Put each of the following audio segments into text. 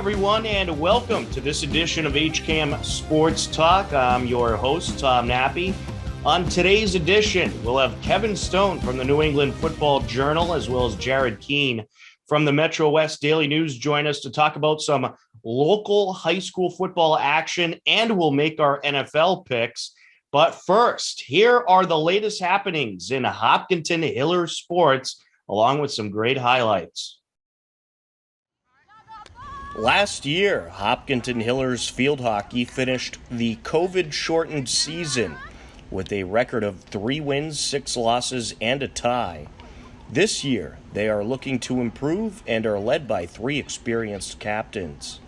everyone, and welcome to this edition of HCAM Sports Talk. I'm your host, Tom Nappy. On today's edition, we'll have Kevin Stone from the New England Football Journal, as well as Jared Keene from the Metrowest Daily News join us to talk about some local high school football action, and we'll make our NFL picks. But first, here are the latest happenings in Hopkinton Hiller sports, along with some great highlights. Last year, Hopkinton Hillers field hockey finished the COVID-shortened season with a record of 3 wins, 6 losses, and a tie. This year, they are looking to improve and are led by 3 experienced captains.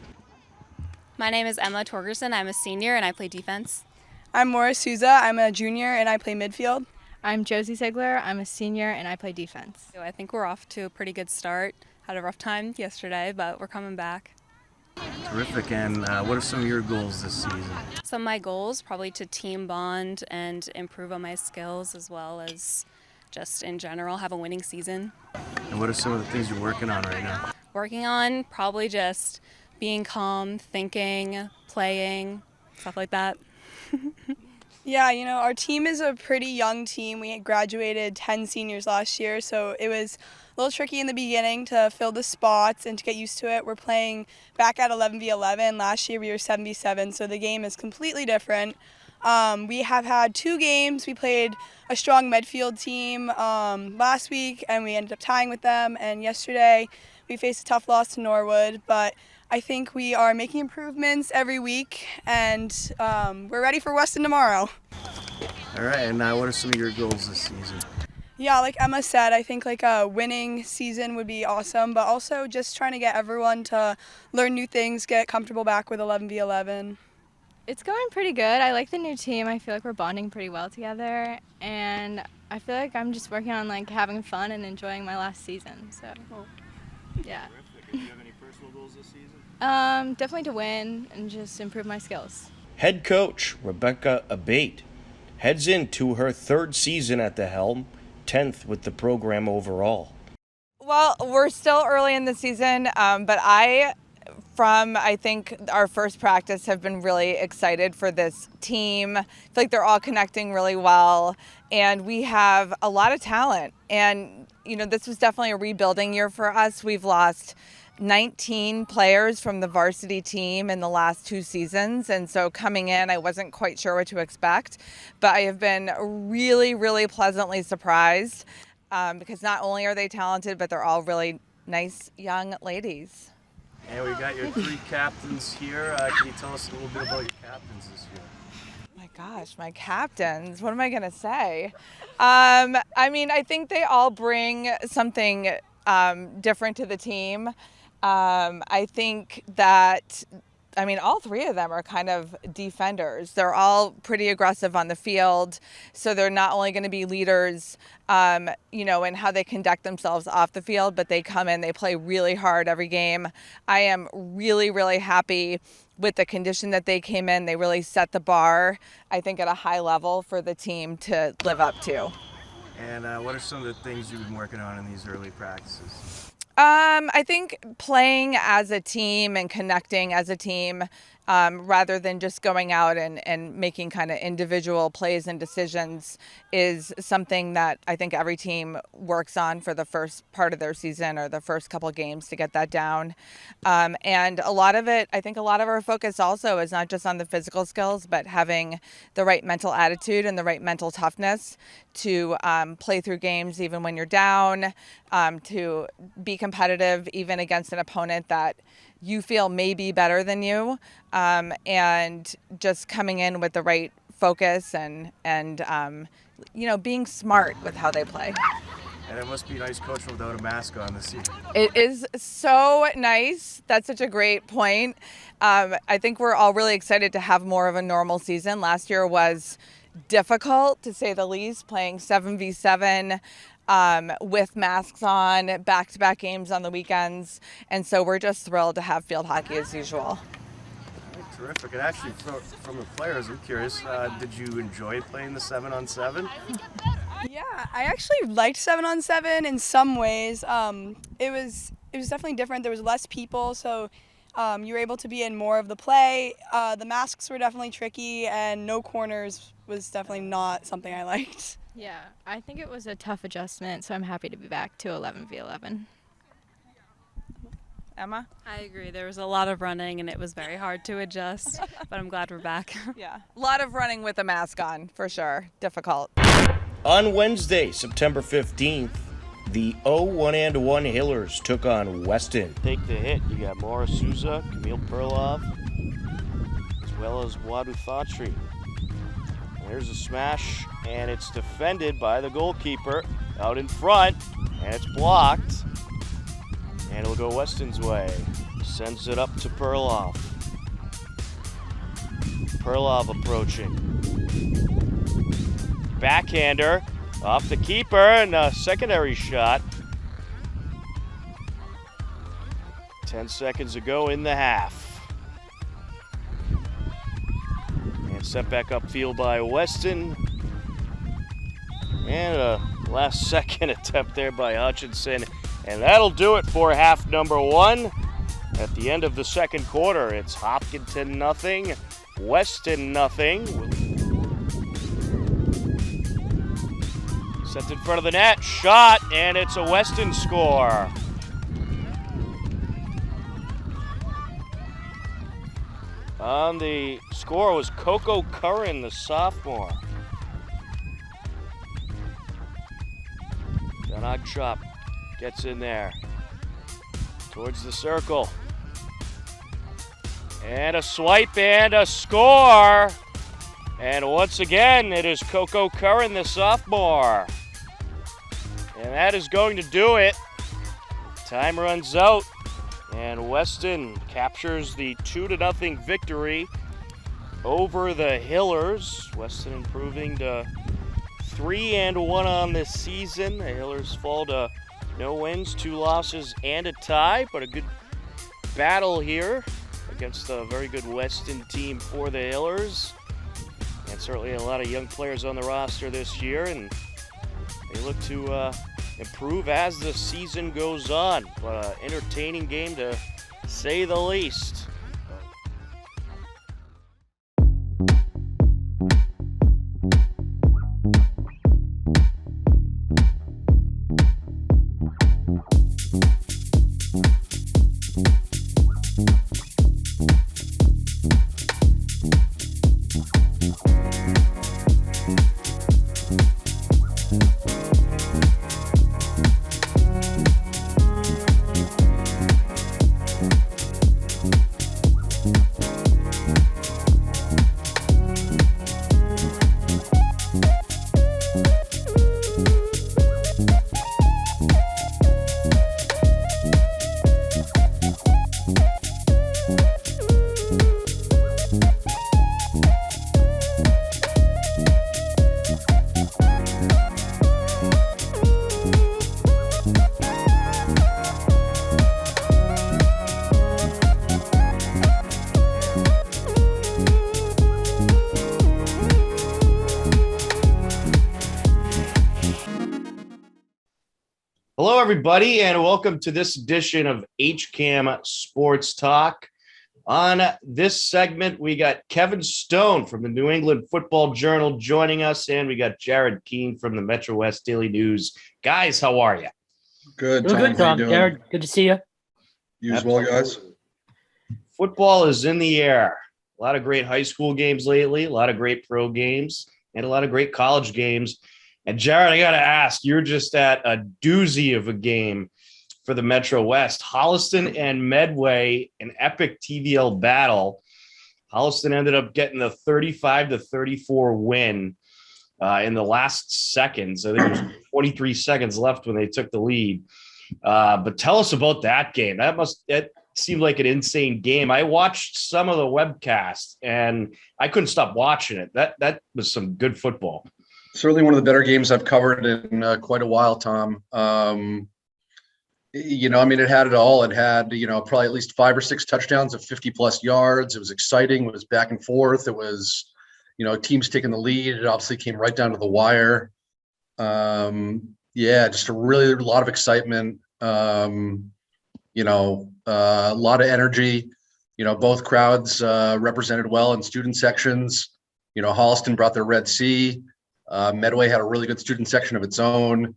My name is Emma Torgerson. I'm a senior and I play defense. I'm Maura Souza. I'm a junior and I play midfield. I'm Josie Ziegler. I'm a senior and I play defense. So I think we're off to a pretty good start. Had a rough time yesterday, but we're coming back. Terrific. And what are some of your goals this season? Some of my goals, probably to team bond and improve on my skills, as well as just in general have a winning season. And what are some of the things you're working on right now? Working on probably just being calm, thinking, playing, stuff like that. Yeah, our team is a pretty young team. We graduated 10 seniors last year, so it was a little tricky in the beginning to fill the spots and to get used to it. We're playing back at 11v11. Last year we were 7v7, so the game is completely different. We have had 2 games. We played a strong midfield team last week, and we ended up tying with them. And yesterday we faced a tough loss to Norwood, but I think we are making improvements every week, and we're ready for Weston tomorrow. All right, and now what are some of your goals this season? Yeah, like Emma said, I think like a winning season would be awesome, but also just trying to get everyone to learn new things, get comfortable back with 11v11. It's going pretty good. I like the new team. I feel like we're bonding pretty well together, and I feel like I'm just working on like having fun and enjoying my last season. So, yeah. Terrific. Do you have any personal goals this season? Definitely to win and just improve my skills. Head coach Rebecca Abate heads into her 3rd season at the helm, 10th with the program overall. Well, we're still early in the season, but I think our first practice, have been really excited for this team. I feel like they're all connecting really well, and we have a lot of talent. And, this was definitely a rebuilding year for us. We've lost 19 players from the varsity team in the last 2 seasons. And so coming in, I wasn't quite sure what to expect, but I have been really, really pleasantly surprised because not only are they talented, but they're all really nice young ladies. And we got your 3 captains here. Can you tell us a little bit about your captains this year? My gosh, my captains, what am I going to say? I think they all bring something different to the team. I think that, all 3 of them are kind of defenders. They're all pretty aggressive on the field, so they're not only going to be leaders, in how they conduct themselves off the field, but they come in, they play really hard every game. I am really, really happy with the condition that they came in. They really set the bar, I think, at a high level for the team to live up to. And what are some of the things you've been working on in these early practices? I think playing as a team and connecting as a team, rather than just going out and making kind of individual plays and decisions, is something that I think every team works on for the first part of their season or the first couple games to get that down. And a lot of our focus also is not just on the physical skills, but having the right mental attitude and the right mental toughness to play through games even when you're down, to be competitive even against an opponent that you feel may be better than you, and just coming in with the right focus and being smart with how they play. And it must be nice coaching without a mask on this season. It is so nice. That's such a great point. I think we're all really excited to have more of a normal season. Last year was difficult, to say the least, playing 7v7 with masks on, back-to-back games on the weekends. And so we're just thrilled to have field hockey as usual. Terrific. And actually, from the players, I'm curious, did you enjoy playing the 7-on-7? Yeah, I actually liked 7-on-7 in some ways. It was definitely different. There was less people, so You were able to be in more of the play. The masks were definitely tricky, and no corners was definitely not something I liked. Yeah, I think it was a tough adjustment, so I'm happy to be back to 11v11. Emma? I agree. There was a lot of running, and it was very hard to adjust, but I'm glad we're back. Yeah. A lot of running with a mask on, for sure. Difficult. On Wednesday, September 15th, the 0-1-1 Hillers took on Weston. Take the hit. You got Maura Souza, Camille Perlov, as well as Wadu Thotri. There's a smash, and it's defended by the goalkeeper out in front, and it's blocked. And it'll go Weston's way. Sends it up to Perlov. Perlov approaching. Backhander off the keeper, and a secondary shot. 10 seconds to go in the half. And set back upfield by Weston. And a last second attempt there by Hutchinson. And that'll do it for half number one. At the end of the second quarter, it's Hopkinton nothing, Weston nothing. Sent in front of the net, shot, and it's a Weston score. On the score was Coco Curran, the sophomore. Donag Chop gets in there towards the circle. And a swipe and a score. And once again, it is Coco Curran, the sophomore. And that is going to do it. Time runs out. And Weston captures the 2-0 victory over the Hillers. Weston improving to 3-1 on this season. The Hillers fall to no wins, 2 losses, and a tie, but a good battle here against a very good Weston team for the Hillers. And certainly a lot of young players on the roster this year, and they look to improve as the season goes on. But an entertaining game to say the least. Hello, everybody, and welcome to this edition of HCAM Sports Talk. On this segment, we got Kevin Stone from the New England Football Journal joining us, and we got Jared Keene from the Metrowest Daily News. Guys, how are you? Good, Tom. Good, Tom. Jared, good to see you. You as well, guys. Football is in the air. A lot of great high school games lately, a lot of great pro games, and a lot of great college games. And Jared, I got to ask, you're just at a doozy of a game for the Metrowest. Holliston and Medway, an epic TVL battle. Holliston ended up getting the 35-34 win in the last seconds. I think it was 23 seconds left when they took the lead. But tell us about that game. It seemed like an insane game. I watched some of the webcast, and I couldn't stop watching it. That was some good football. Certainly one of the better games I've covered in quite a while, Tom. It had it all. It had, probably at least 5 or 6 touchdowns of 50-plus yards. It was exciting. It was back and forth. It was, teams taking the lead. It obviously came right down to the wire. Just a lot of excitement. A lot of energy. Both crowds represented well in student sections. Holliston brought their Red Sea. Medway had a really good student section of its own.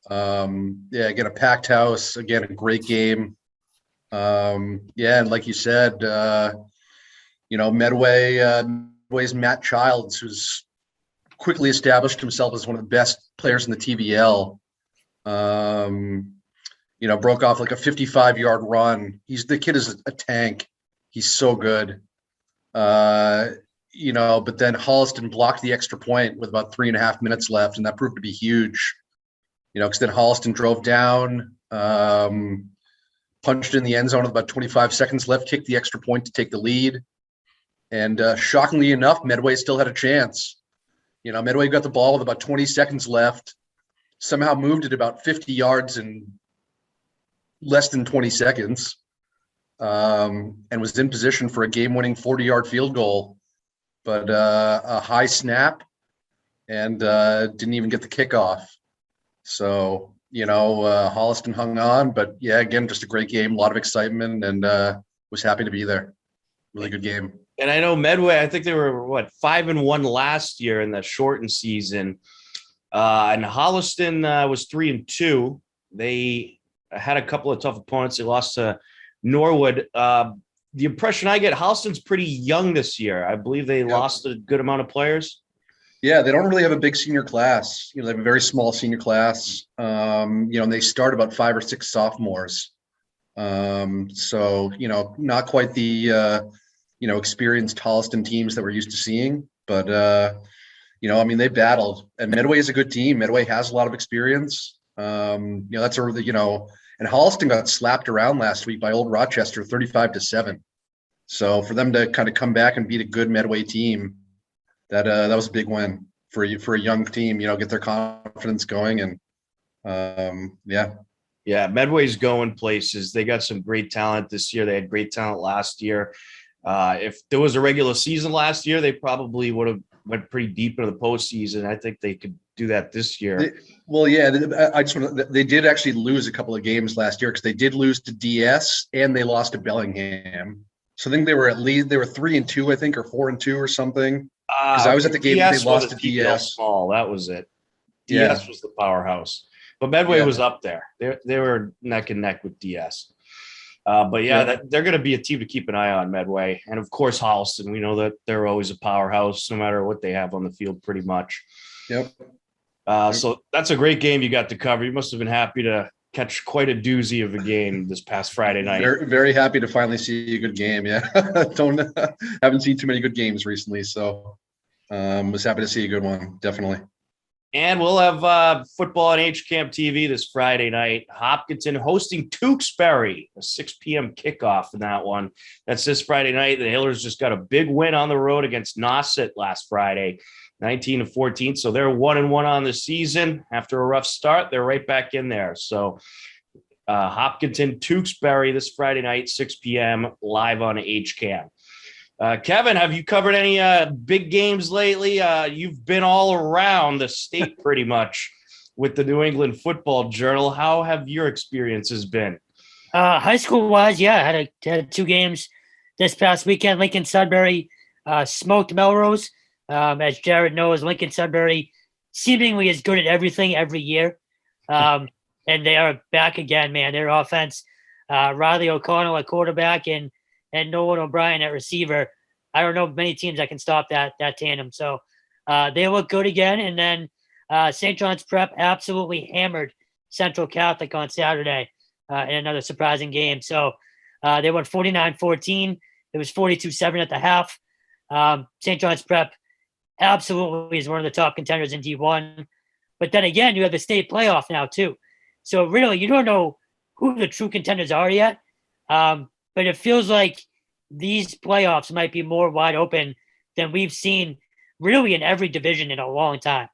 Again, a packed house. Again, a great game. And like you said, Medway's Matt Childs, who's quickly established himself as one of the best players in the TVL. Broke off like a 55-yard run. The kid is a tank. He's so good. But then Holliston blocked the extra point with about 3.5 minutes left, and that proved to be huge. Because then Holliston drove down, punched in the end zone with about 25 seconds left, kicked the extra point to take the lead. And shockingly enough, Medway still had a chance. Medway got the ball with about 20 seconds left, somehow moved it about 50 yards in less than 20 seconds, and was in position for a game-winning 40-yard field goal. But a high snap and didn't even get the kickoff. So, Holliston hung on, but yeah, again, just a great game, a lot of excitement, and was happy to be there. Really good game. And I know Medway, I think they were 5-1 last year in the shortened season. And Holliston was 3-2. They had a couple of tough opponents. They lost to Norwood. The impression I get, Holliston's pretty young this year. I believe they lost a good amount of players. Yeah, they don't really have a big senior class. They have a very small senior class. And they start about 5 or 6 sophomores. So, not quite the, experienced Holliston teams that we're used to seeing. But, they battled. And Medway is a good team. Medway has a lot of experience. That's a really, and Holliston got slapped around last week by Old Rochester 35-7. So for them to kind of come back and beat a good Medway team, that was a big win for a young team, get their confidence going. And Yeah, Medway's going places. They got some great talent this year. They had great talent last year. If there was a regular season last year, they probably would have went pretty deep into the postseason. I think they could do that this year. They did actually lose a couple of games last year because they did lose to DS and they lost to Bellingham. So I think they were 3-2, I think, or 4-2 or something. Because I was at the game they lost to DS. Small, that was it. DS was the powerhouse, but Medway was up there. They were neck and neck with DS. They're going to be a team to keep an eye on, Medway, and of course Holliston. We know that they're always a powerhouse, no matter what they have on the field, pretty much. Yep. So that's a great game you got to cover. You must have been happy to catch quite a doozy of a game this past Friday night. Very, very happy to finally see a good game. Yeah, haven't seen too many good games recently, so was happy to see a good one. Definitely. And we'll have football on HCAM TV this Friday night. Hopkinton hosting Tewksbury, a 6 p.m. kickoff in that one. That's this Friday night. The Hillers just got a big win on the road against Nauset last Friday, 19-14. So they're 1-1 on the season. After a rough start, they're right back in there. So Hopkinton, Tewksbury this Friday night, 6 p.m. live on HCAM. Kevin, have you covered any big games lately? You've been all around the state pretty much with the New England Football Journal. How have your experiences been? High school wise, I had 2 games this past weekend. Lincoln Sudbury smoked Melrose. As Jared knows, Lincoln Sudbury seemingly is good at everything every year. And they are back again, man. Their offense, Riley O'Connell at quarterback and Nolan O'Brien at receiver. I don't know many teams that can stop that tandem. So they look good again. And then St. John's Prep absolutely hammered Central Catholic on Saturday in another surprising game. So they won 49-14. It was 42-7 at the half. St. John's Prep absolutely is one of the top contenders in D1. But then again, you have the state playoff now too. So really, you don't know who the true contenders are yet. But it feels like these playoffs might be more wide open than we've seen really in every division in a long time.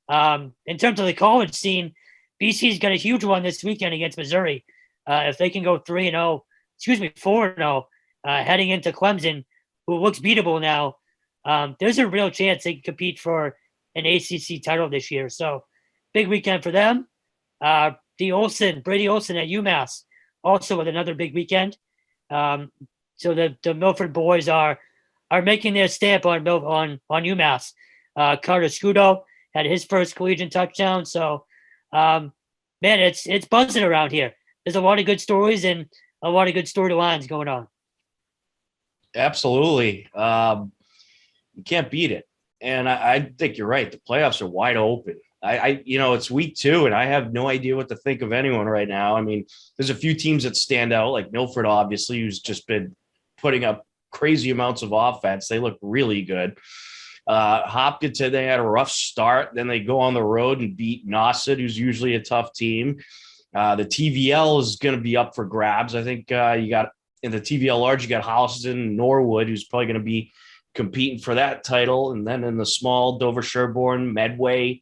In terms of the college scene, BC's got a huge one this weekend against Missouri. If they can go 4-0, heading into Clemson, who looks beatable now, there's a real chance they can compete for an ACC title this year. So big weekend for them. Brady Olson at UMass, also with another big weekend. So the Milford boys are making their stamp on UMass. Carter Scudo had his first collegiate touchdown. So, man, it's buzzing around here. There's a lot of good stories and a lot of good storylines going on. Absolutely. You can't beat it. And I think you're right. The playoffs are wide open. It's week 2, and I have no idea what to think of anyone right now. I mean, there's a few teams that stand out, like Milford, obviously, who's just been putting up crazy amounts of offense. They look really good. Hopkinton, they had a rough start. Then they go on the road and beat Nauset, who's usually a tough team. The TVL is going to be up for grabs. I think you got in the TVL large, you got Holliston, Norwood, who's probably going to be competing for that title. And then in the small, Dover Sherborne, Medway,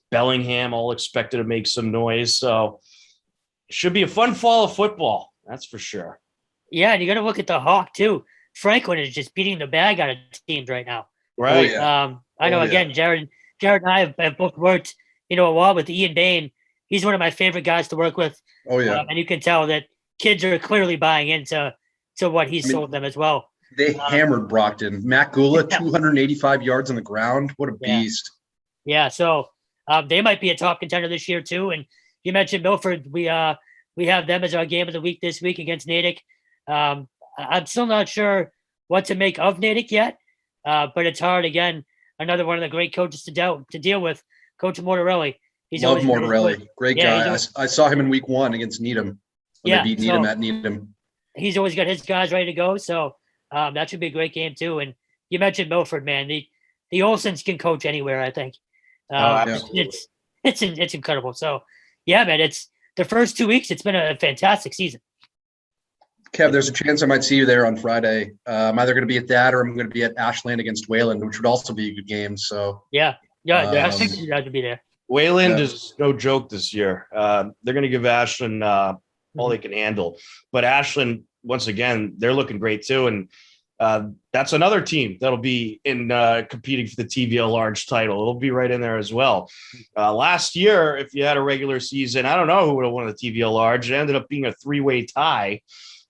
Bellingham, all expected to make some noise. So it should be a fun fall of football. That's for sure. Yeah, and you got to look at the Hawk too. Franklin is just beating the bag out of teams right now. Right. I know. Again, Jared and I have both worked, a lot with Ian Bain. He's one of my favorite guys to work with. Oh yeah. And you can tell that kids are clearly buying into what he's sold them as well. They hammered Brockton. Matt Gula, 285 yards on the ground. What a beast. Yeah. So they might be a top contender this year too. And you mentioned Milford. We have them as our game of the week this week against Natick. I'm still not sure what to make of Natick yet, but it's hard. Again, another one of the great coaches to deal with, Coach Mortarelli. Love Mortarelli. Great guy. I saw him in week 1 against Needham. They beat Needham at Needham. He's always got his guys ready to go. So that should be a great game too. And you mentioned Milford, man. The Olsons can coach anywhere, I think. It's incredible. So yeah, man, it's the first 2 weeks. It's been a fantastic season. Kev, there's a chance I might see you there on Friday. I'm either going to be at that or I'm going to be at Ashland against Wayland, which would also be a good game. So yeah, I think you'd have to be there. Wayland is no joke this year. They're going to give Ashland all they can handle. But Ashland, once again, they're looking great too. And that's another team that'll be in competing for the TVL large title. It'll be right in there as well. Last year, if you had a regular season, I don't know who would have won the TVL large. It ended up being a 3-way tie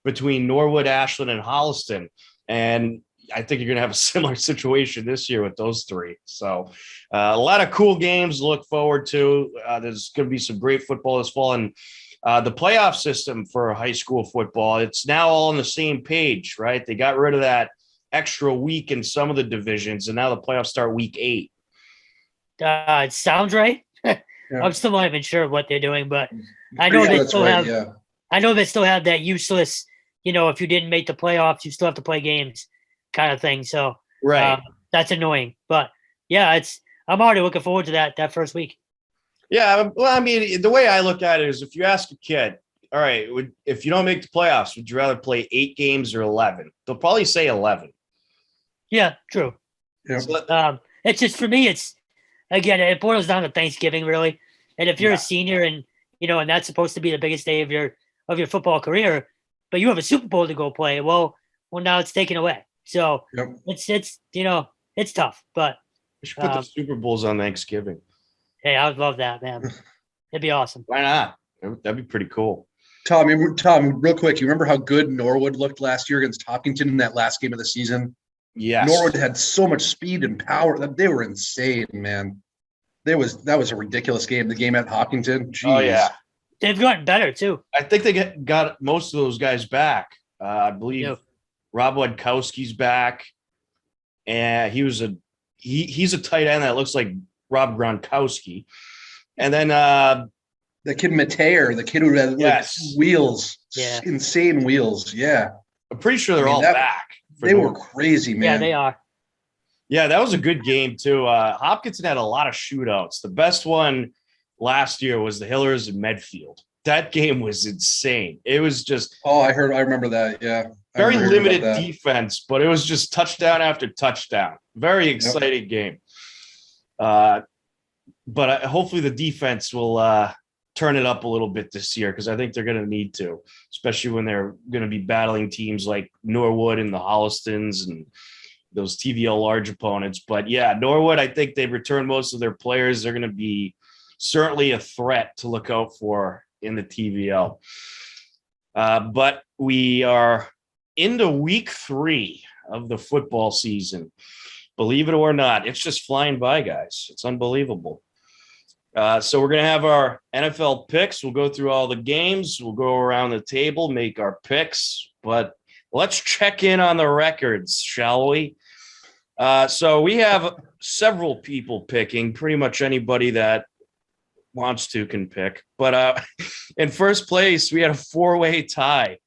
between Norwood, Ashland, and Holliston. And I think you're going to have a similar situation this year with those 3. So a lot of cool games to look forward to. There's going to be some great football this fall. And the playoff system for high school football, it's now all on the same page, right? They got rid of that extra week in some of the divisions, and now the playoffs start week 8. It sounds right. Yeah. I'm still not even sure what they're doing, but I know they still have. Yeah. I know they still have that useless, if you didn't make the playoffs, you still have to play games kind of thing. So right, that's annoying. But yeah, I'm already looking forward to that first week. Yeah, well, I mean, the way I look at it is if you ask a kid, all right, if you don't make the playoffs, would you rather play 8 games or 11? They'll probably say 11. Yeah, true. Yeah. So, it's just, for me, it boils down to Thanksgiving, really. And if you're a senior and, and that's supposed to be the biggest day of your football career, but you have a Super Bowl to go play, well, now it's taken away. So it's tough, but we should put the Super Bowls on Thanksgiving. Hey, I would love that, man. It'd be awesome. Why not? That'd be pretty cool. Tom, real quick, you remember how good Norwood looked last year against Hopkinton in that last game of the season? Yes. Norwood had so much speed and power. They were insane, man. That was a ridiculous game. The game at Hopkinton. Jeez. Oh, yeah. They've gotten better, too. I think they got most of those guys back. I believe Rob Wadkowski's back. And he's a tight end that looks like Rob Gronkowski. And then the kid Mateer, the kid who had wheels, insane wheels. Yeah. I'm pretty sure they're all back. They were crazy, man. Yeah, they are. Yeah, that was a good game, too. Hopkinton had a lot of shootouts. The best one last year was the Hillers and Medfield. That game was insane. It was just – I remember that, yeah. Very limited defense, but it was just touchdown after touchdown. Very exciting game. But hopefully the defense will turn it up a little bit this year because I think they're going to need to, especially when they're going to be battling teams like Norwood and the Hollistons and those TVL large opponents. But, yeah, Norwood, I think they've returned most of their players. They're going to be certainly a threat to look out for in the TVL. But we are into week 3 of the football season. Believe it or not, it's just flying by, guys. It's unbelievable. So we're going to have our NFL picks. We'll go through all the games. We'll go around the table, make our picks. But let's check in on the records, shall we? So we have several people picking. Pretty much anybody that wants to can pick. But in first place, we had a 4-way tie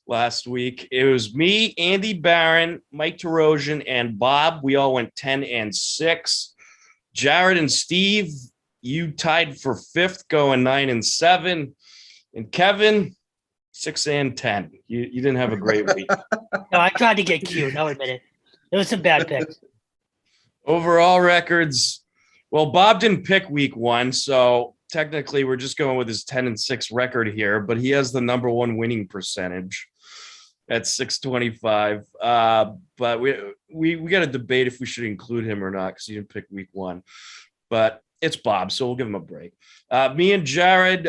last week. It was me, Andy Barron, Mike Terosian, and Bob. We all went 10-6. Jared and Steve, you tied for 5th, going 9-7. And Kevin, 6-10. You didn't have a great week. No, I tried to get cute. I'll admit it. There was some bad picks. Overall records, well, Bob didn't pick week 1, so technically we're just going with his 10-6 record here, but he has the number 1 winning percentage at 625. But we got to debate if we should include him or not because he didn't pick week 1. But it's Bob, so we'll give him a break. Me and Jared,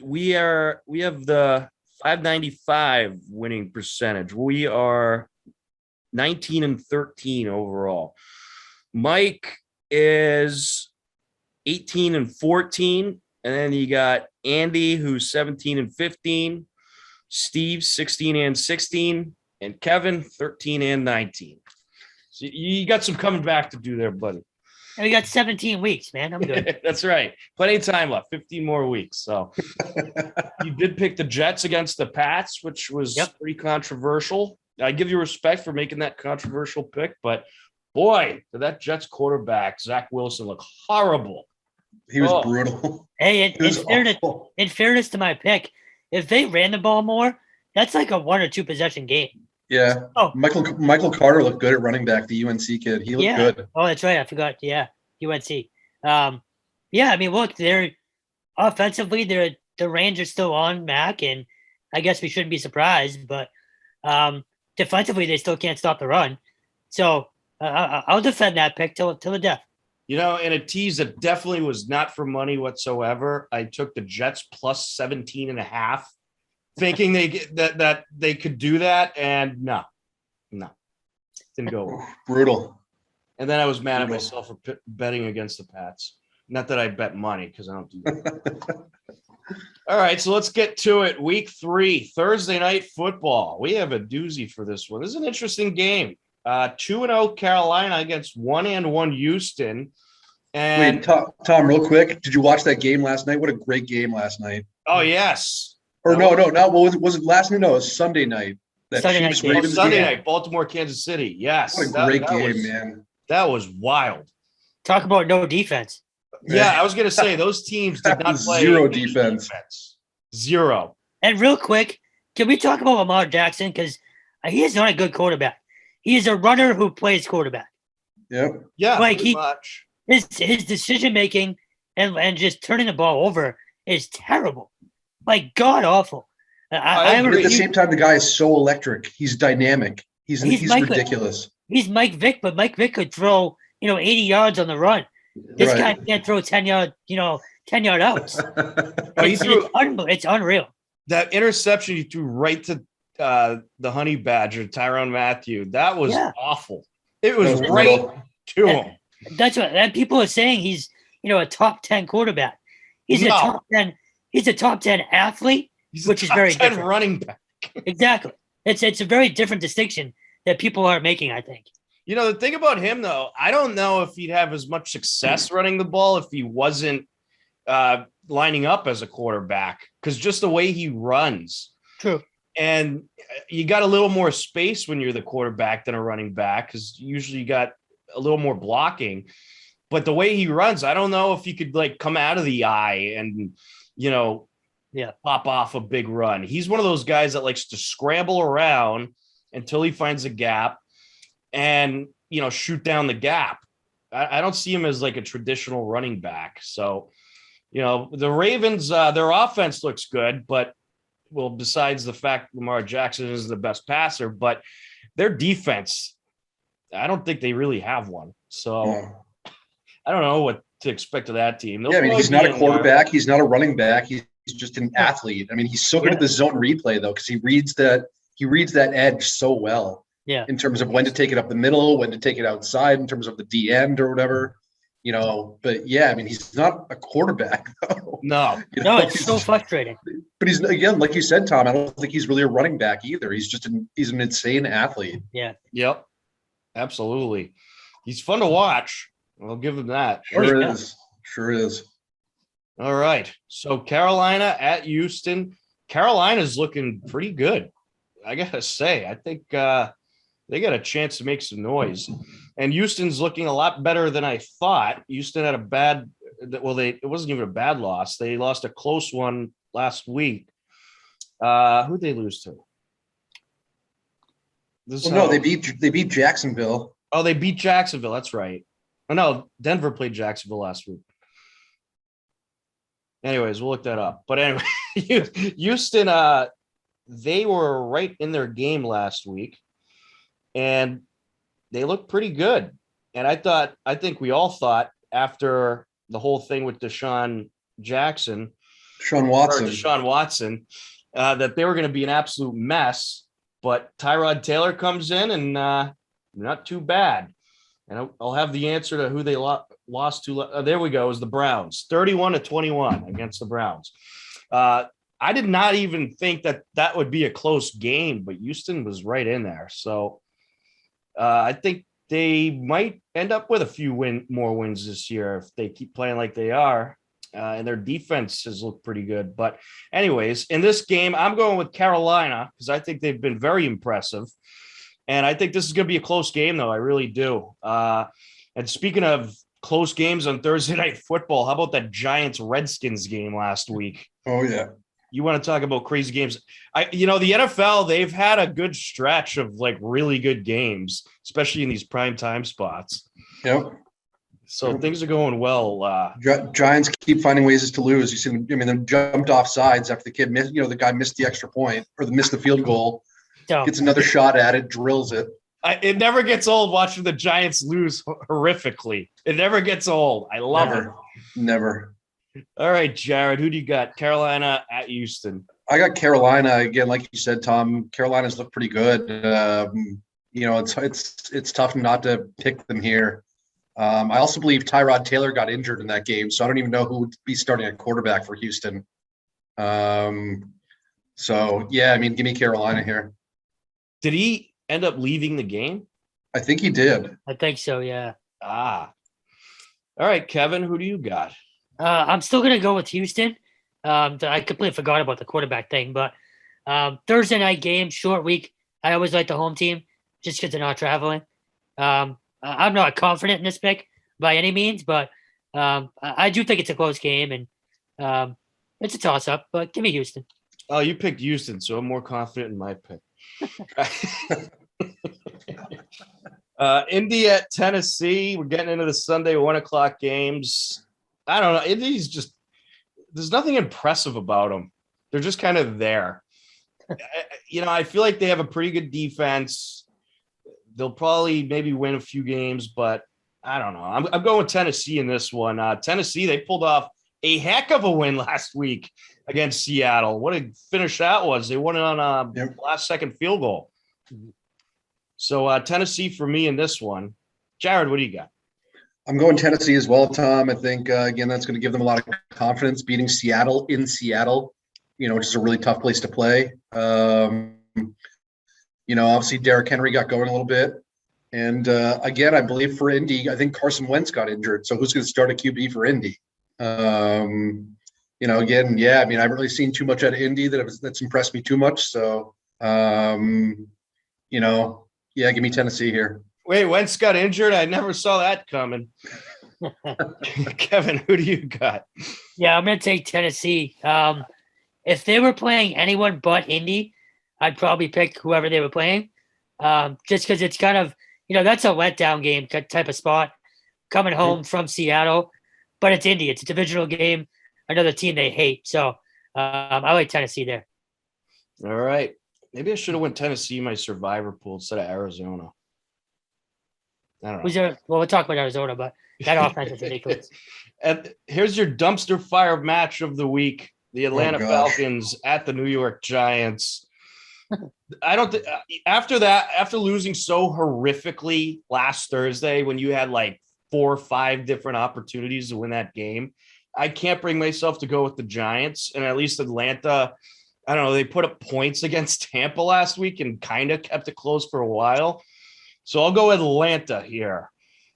we have the 595 winning percentage. We are 19-13 overall. Mike is 18-14, and then you got Andy, who's 17-15, Steve 16-16, and Kevin 13-19. So you got some coming back to do there, buddy. And we got 17 weeks, man. I'm good. That's right. Plenty of time left. 15 more weeks. So you did pick the Jets against the Pats, which was pretty controversial. I give you respect for making that controversial pick, but boy, did that Jets quarterback, Zach Wilson, look horrible. He was brutal. Hey, in fairness to my pick, if they ran the ball more, that's like a 1 or 2 possession game. Yeah. Oh, Michael Carter looked good at running back, the UNC kid. He looked good. Oh, that's right. I forgot. Yeah, UNC. I mean, look, they're offensively, the range are still on Mac, and I guess we shouldn't be surprised, but defensively, they still can't stop the run. So I'll defend that pick till the death. You know, in a tease that definitely was not for money whatsoever, I took the Jets plus 17.5, thinking that they could do that, and no, didn't go. Brutal. And then I was mad at myself for betting against the Pats. Not that I bet money, because I don't do that. All right, so let's get to it. Week 3, Thursday night football. We have a doozy for this one. This is an interesting game. 2-0 Carolina against 1-1 Houston. And wait, Tom, real quick, did you watch that game last night? What a great game last night. Oh, yes. Or no. What was it last night? No, it was Sunday night. Sunday night, Baltimore, Kansas City. Yes. What a great game, man. That was wild. Talk about no defense. Yeah, I was going to say, those teams did not play zero defense. Zero. And real quick, can we talk about Lamar Jackson? Because he is not a good quarterback. He is a runner who plays quarterback. Yep. Yeah, like much. His decision making and just turning the ball over is terrible. Like, god awful. At the same time, the guy is so electric. He's dynamic. He's ridiculous. He's Mike Vick, but Mike Vick could throw 80 yards on the run. This guy can't throw 10-yard outs. It's unreal. That interception he threw right to the Honey Badger, Tyrann Mathieu, that was awful. It was right to him. That's what people are saying. He's a top 10 quarterback. He's a top 10. He's a top 10 athlete, which is very different. Running back. Exactly. It's a very different distinction that people are making, I think. The thing about him, though, I don't know if he'd have as much success running the ball if he wasn't lining up as a quarterback, because just the way he runs. True. And you got a little more space when you're the quarterback than a running back, because usually you got a little more blocking. But the way he runs, I don't know if he could come out of the eye and, pop off a big run. He's one of those guys that likes to scramble around until he finds a gap and, shoot down the gap. I don't see him as a traditional running back. So, the Ravens, their offense looks good, but besides the fact Lamar Jackson is the best passer, but their defense, I don't think they really have one. So I don't know what to expect of that team. He's not a quarterback. He's not a running back. He's just an athlete. I mean, he's so good at the zone replay, though, because he reads he reads that edge so well. Yeah. In terms of when to take it up the middle, when to take it outside, in terms of the D end or whatever, But yeah, I mean, he's not a quarterback though. No, No, it's so frustrating. But he's, again, like you said, Tom, I don't think he's really a running back either. He's an insane athlete. Yeah. Yep. Absolutely. He's fun to watch. I'll give him that. Sure is. All right. So Carolina at Houston. Carolina's looking pretty good. I gotta say, I think they got a chance to make some noise. And Houston's looking a lot better than I thought. Houston had it wasn't even a bad loss. They lost a close one last week. Who'd they lose to? They beat Jacksonville. Oh, they beat Jacksonville. That's right. Oh no, Denver played Jacksonville last week. Anyways, we'll look that up. But anyway, Houston, they were right in their game last week, and they looked pretty good. And I think we all thought after the whole thing with Deshaun Watson, that they were going to be an absolute mess. But Tyrod Taylor comes in and not too bad. And I'll have the answer to who they lost to. There we go. It was the Browns, 31-21 against the Browns. I did not even think that would be a close game, but Houston was right in there. So I think they might end up with a few more wins this year if they keep playing like they are. And their defense has looked pretty good. But anyways, in this game, I'm going with Carolina because I think they've been very impressive. And I think this is going to be a close game, though. I really do. And speaking of close games on Thursday Night Football, how about that Giants-Redskins game last week? Oh, yeah. You want to talk about crazy games? The NFL, they've had a good stretch of like really good games, especially in these prime time spots. Yep. So things are going well. Giants keep finding ways to lose. You see, they jumped off sides after the kid missed. The guy missed the extra point or missed the field goal. Gets another shot at it, drills it. It never gets old watching the Giants lose horrifically. It never gets old. I love it. Never. All right, Jared, who do you got? Carolina at Houston. I got Carolina again, like you said, Tom. Carolina's looked pretty good. It's tough not to pick them here. I also believe Tyrod Taylor got injured in that game, so I don't even know who would be starting at quarterback for Houston. So yeah, give me Carolina here. Did he end up leaving the game? I think he did. I think so, yeah. All right, Kevin, who do you got? I'm still going to go with Houston. I completely forgot about the quarterback thing, but Thursday night game, short week. I always like the home team just because they're not traveling. I'm not confident in this pick by any means, but I do think it's a close game, and it's a toss-up, but give me Houston. Oh, you picked Houston, so I'm more confident in my pick. Indy at Tennessee. We're getting into the Sunday 1:00 games. I don't know. Indy's just there's nothing impressive about them. They're just kind of there. I feel like they have a pretty good defense. They'll probably maybe win a few games, but I don't know. I'm going with Tennessee in this one. Tennessee, they pulled off a heck of a win last week against Seattle. What a finish that was. They won it on a last-second field goal. So Tennessee for me in this one. Jared, what do you got? I'm going Tennessee as well, Tom. I think, again, that's going to give them a lot of confidence beating Seattle in Seattle, which is a really tough place to play. Obviously Derrick Henry got going a little bit. And, again, I believe for Indy, I think Carson Wentz got injured. So who's going to start a QB for Indy? Again, yeah, I haven't really seen too much out of Indy that's impressed me too much. So, yeah, give me Tennessee here. Wait, Wentz got injured? I never saw that coming. Kevin, who do you got? Yeah, I'm going to take Tennessee. If they were playing anyone but Indy, I'd probably pick whoever they were playing. Just because it's kind of, that's a letdown game type of spot coming home from Seattle. But it's Indy. It's a divisional game, another team they hate. So I like Tennessee there. All right. Maybe I should have went Tennessee in my survivor pool instead of Arizona. I don't know. Well, we'll talk about Arizona, but that offense is ridiculous. And here's your dumpster fire match of the week. The Atlanta Falcons at the New York Giants. I don't think after that, after losing so horrifically last Thursday, when you had like 4 or 5 different opportunities to win that game, I can't bring myself to go with the Giants. And at least Atlanta, I don't know, they put up points against Tampa last week and kind of kept it close for a while. So I'll go Atlanta here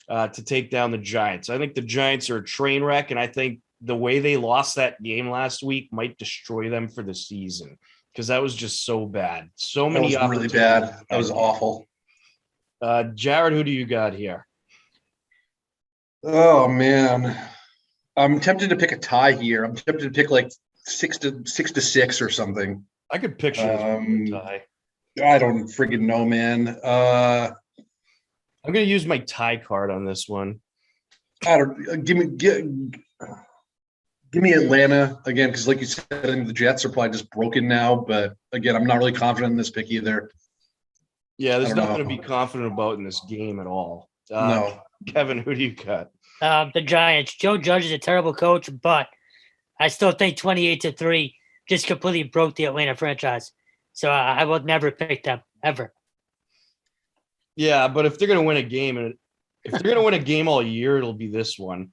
to take down the Giants. I think the Giants are a train wreck, and I think the way they lost that game last week might destroy them for the season because that was just so bad. So That many was really bad. That was awful. Jared, who do you got here? Oh man, I'm tempted to pick a tie here. I'm tempted to pick like 6-6 or something. I could picture this tie. I don't friggin' know, man. I'm going to use my tie card on this one. I don't give me Atlanta again, because like you said, I think the Jets are probably just broken now. But again, I'm not really confident in this pick either. Yeah, there's nothing to be confident about in this game at all. No. Kevin, who do you got? The Giants. Joe Judge is a terrible coach, but I still think 28-3 just completely broke the Atlanta franchise. So I will never pick them ever. Yeah, but if they're going to win a game, and if they're going to win a game all year, it'll be this one.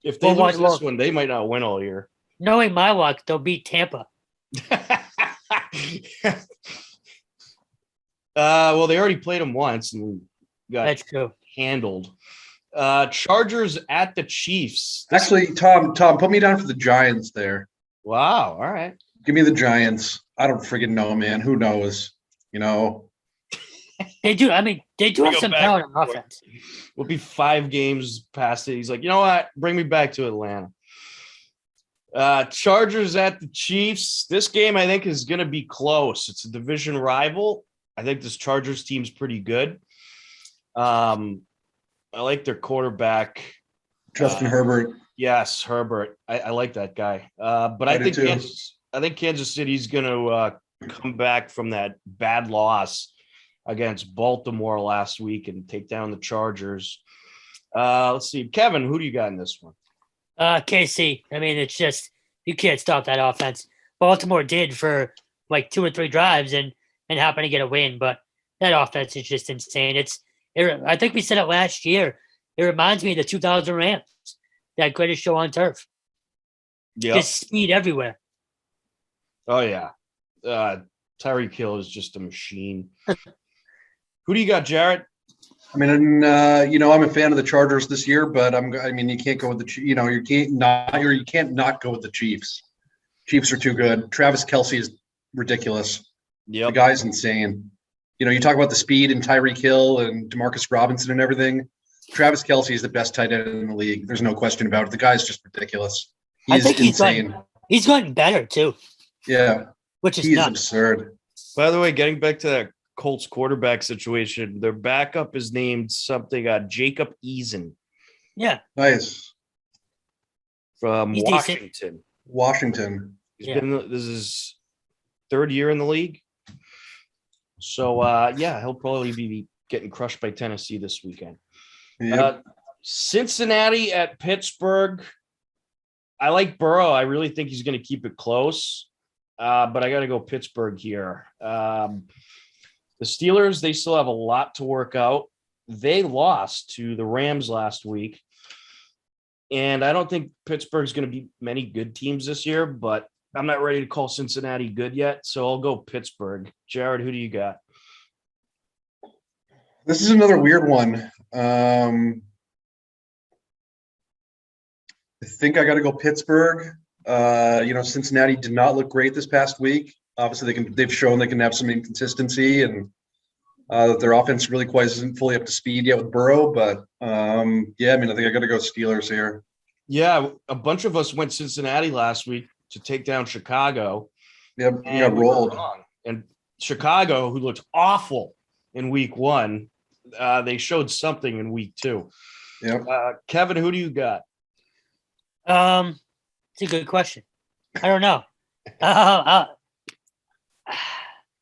If they lose this one, they might not win all year. Knowing my luck, they'll beat Tampa. Well, they already played them once and got That's true. handled. Chargers at the Chiefs. Actually, Tom, put me down for the Giants there. Wow. All right. Give me the Giants. I don't friggin' know, man. Who knows? You know. They do. I mean, they do have some talent on offense. We'll be 5 games past it. He's like, you know what? Bring me back to Atlanta. Chargers at the Chiefs. This game, I think, is going to be close. It's a division rival. I think this Chargers team's pretty good. I like their quarterback. Justin Herbert. Yes, Herbert. I like that guy. But I think Kansas City's going to come back from that bad loss against Baltimore last week and take down the Chargers. Let's see. Kevin, who do you got in this one? KC. I mean, it's just you can't stop that offense. Baltimore did for like 2 or 3 drives and happened to get a win, but that offense is just insane. I think we said it last year. It reminds me of the 2000 Rams, that greatest show on turf. Yeah, just speed everywhere. Oh yeah, Tyreek Hill is just a machine. Who do you got, Jared? I mean, I'm a fan of the Chargers this year, but you can't go with you can't not go with the Chiefs. Chiefs are too good. Travis Kelce is ridiculous. Yeah, the guy's insane. You talk about the speed and Tyreek Hill and Demarcus Robinson and everything. Travis Kelce is the best tight end in the league. There's no question about it. The guy's just ridiculous. He's insane. He's gotten better too. Yeah, which is he's nuts. absurd. By the way, getting back to that Colts quarterback situation, their backup is named something Jacob Eason. Yeah, nice. From He's Washington. Decent. Washington. This is his 3rd year in the league. So he'll probably be getting crushed by Tennessee this weekend. Yep. Cincinnati at Pittsburgh. I like Burrow. I really think he's going to keep it close. But I got to go Pittsburgh here. The Steelers, they still have a lot to work out. They lost to the Rams last week. And I don't think Pittsburgh's going to beat many good teams this year, but I'm not ready to call Cincinnati good yet. So I'll go Pittsburgh. Jared, who do you got? This is another weird one. I think I got to go Pittsburgh. Cincinnati did not look great this past week. Obviously, they've shown they can have some inconsistency, and their offense really quite isn't fully up to speed yet with Burrow. But I think I got to go Steelers here. Yeah, a bunch of us went Cincinnati last week to take down Chicago. Yeah, you got rolled. And Chicago, who looked awful in week 1, they showed something in week 2. Yeah. Kevin, who do you got? It's a good question. I don't know.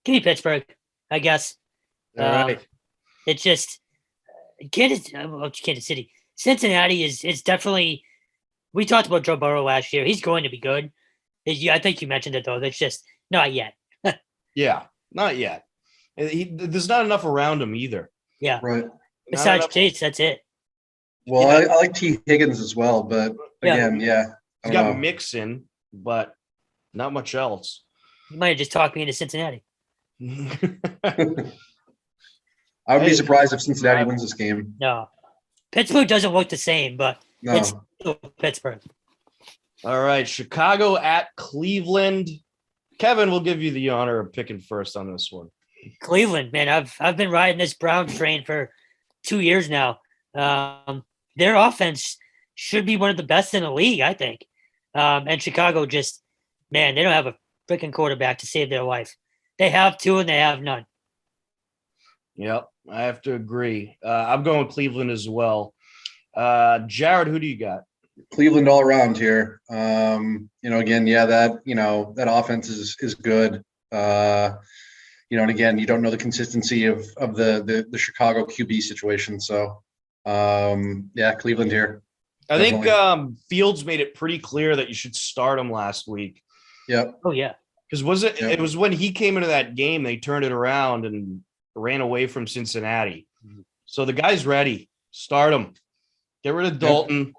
Give me Pittsburgh, I guess. All right. It's just Kansas City. Cincinnati is definitely. We talked about Joe Burrow last year. He's going to be good. I think you mentioned it though. That's just not yet. Yeah. Not yet. There's not enough around him either. Yeah. Right. Not Besides enough- Chase, that's it. Well, Yeah. I like T. Higgins as well, but again, yeah. I he's don't got know. Mixon, but not much else. You might have just talked me into Cincinnati. I would be Hey, surprised if Cincinnati wins this game. No. Pittsburgh doesn't look the same, but it's No. still Pittsburgh. All right, Chicago at Cleveland. Kevin, we'll give you the honor of picking first on this one. Cleveland, man, I've been riding this Browns train for 2 years now. Their offense should be one of the best in the league, I think. And Chicago just, man, they don't have a freaking quarterback to save their life. They have two and they have none. Yep, I have to agree. I'm going Cleveland as well. Jared, who do you got? Cleveland all around here. Again, yeah, that offense is good. And again, you don't know the consistency of the Chicago QB situation. So, yeah, Cleveland here. I think Definitely. Fields made it pretty clear that you should start him last week. Yep. Oh, yeah. Because Yep. it was when he came into that game, they turned it around and ran away from Cincinnati. So the guy's ready. Start him. Get rid of Dalton.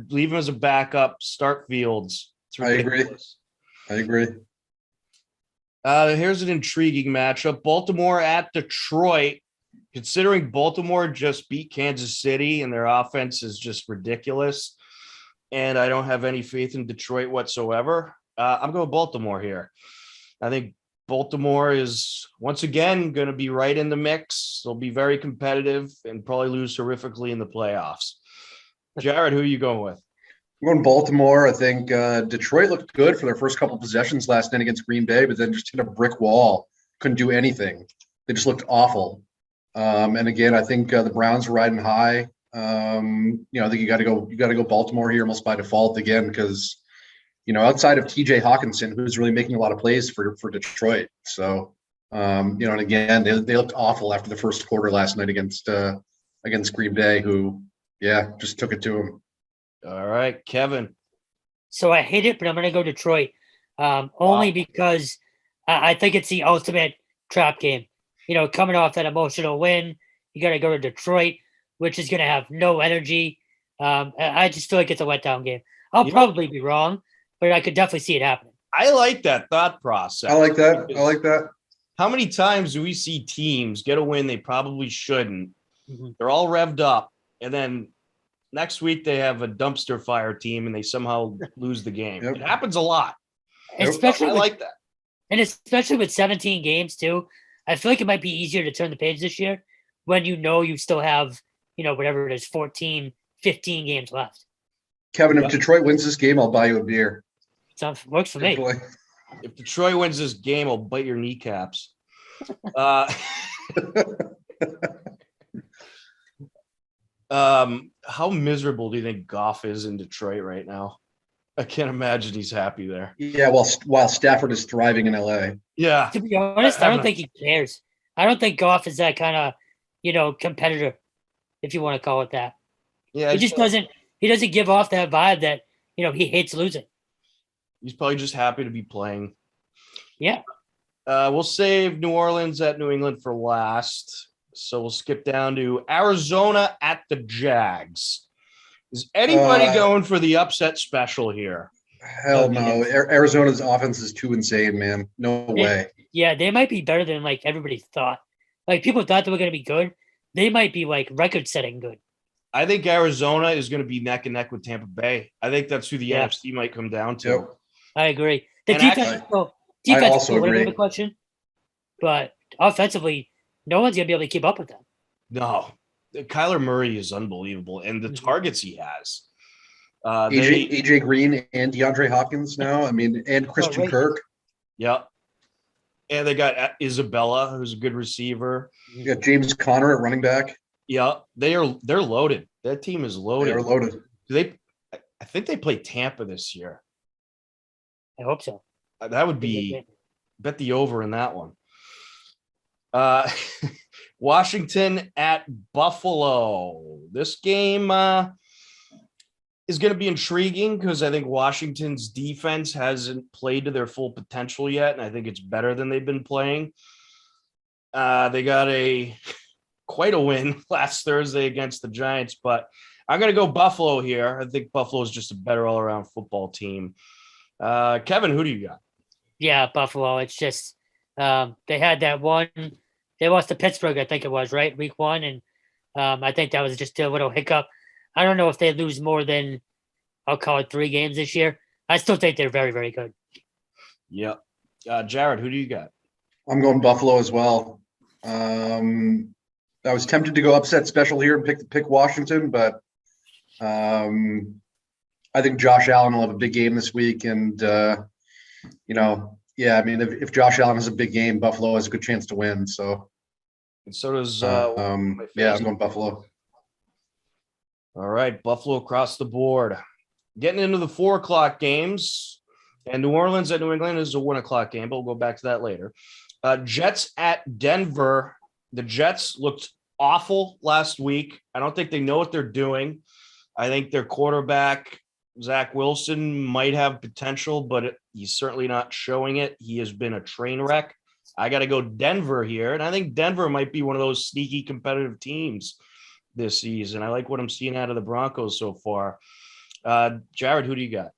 Leave him as a backup. Start Fields. It's ridiculous. I agree. Here's an intriguing matchup. Baltimore at Detroit. Considering Baltimore just beat Kansas City and their offense is just ridiculous, and I don't have any faith in Detroit whatsoever, I'm going Baltimore here. I think Baltimore is once again going to be right in the mix. They'll be very competitive and probably lose horrifically in the playoffs. Jared, who are you going with? I'm going Baltimore. I think Detroit looked good for their first couple possessions last night against Green Bay, but then just hit a brick wall. Couldn't do anything. They just looked awful. And again, I think the Browns are riding high. I think you got to go Baltimore here almost by default again because, outside of TJ Hawkinson, who's really making a lot of plays for Detroit. So, and again, they looked awful after the first quarter last night against Green Bay, who, yeah, just took it to him. All right, Kevin. So I hate it, but I'm going to go Detroit only because I think it's the ultimate trap game. Coming off that emotional win, you got to go to Detroit, which is going to have no energy. I just feel like it's a letdown game. I'll probably be wrong, but I could definitely see it happening. I like that thought process. I like that. How many times do we see teams get a win they probably shouldn't? Mm-hmm. They're all revved up, and then next week they have a dumpster fire team and they somehow lose the game. Yep. It happens a lot. Especially I like that. And especially with 17 games too. I feel like it might be easier to turn the page this year when you still have, whatever it is, 14, 15 games left. Kevin, if Detroit wins this game, I'll buy you a beer. Works for me. Definitely. If Detroit wins this game, I'll bite your kneecaps. How miserable do you think Goff is in Detroit right now? I can't imagine he's happy there. Yeah, while Stafford is thriving in LA. Yeah. To be honest, I don't think he cares. I don't think Goff is that kind of, competitor, if you want to call it that. Yeah. He doesn't give off that vibe that, he hates losing. He's probably just happy to be playing. Yeah. We'll save New Orleans at New England for last. So we'll skip down to Arizona at the Jags. Is anybody going for the upset special here? Hell no. Arizona's offense is too insane, man. No way. Yeah, they might be better than everybody thought. People thought they were going to be good. They might be record-setting good. I think Arizona is going to be neck and neck with Tampa Bay. I think that's who the NFC might come down to. Yep. I agree. The And defense I also is a bit agree. of a question, but offensively, no one's going to be able to keep up with them. No, Kyler Murray is unbelievable, and the targets he has. AJ Green and DeAndre Hopkins now. And Christian right. Kirk. Yep. And they got Isabella, who's a good receiver. You got James Conner at running back. Yeah, they're loaded. That team is loaded. They're loaded. I think they play Tampa this year. I hope so. That would be bet the over in that one. Washington at Buffalo. This game is going to be intriguing because I think Washington's defense hasn't played to their full potential yet, and I think it's better than they've been playing. They got quite a win last Thursday against the Giants, but I'm going to go Buffalo here. I think Buffalo is just a better all-around football team. Kevin, who do you got? Yeah, Buffalo. It's just they had that one. They lost to Pittsburgh, I think it was, right? Week 1. And I think that was just a little hiccup. I don't know if they lose more than, I'll call it 3 games this year. I still think they're very, very good. Yep. Jared, who do you got? I'm going Buffalo as well. I was tempted to go upset special here and pick Washington, but I think Josh Allen will have a big game this week. And, if Josh Allen has a big game, Buffalo has a good chance to win. So, and so does I'm going Buffalo. All right, Buffalo across the board. Getting into the 4:00 games, and New Orleans at New England is a 1:00 game, but we'll go back to that later. Jets at Denver. The Jets looked awful last week. I don't think they know what they're doing. I think their quarterback, Zach Wilson, might have potential, but he's certainly not showing it. He has been a train wreck. I got to go Denver here, and I think Denver might be one of those sneaky competitive teams this season. I like what I'm seeing out of the Broncos so far. Jared, who do you got?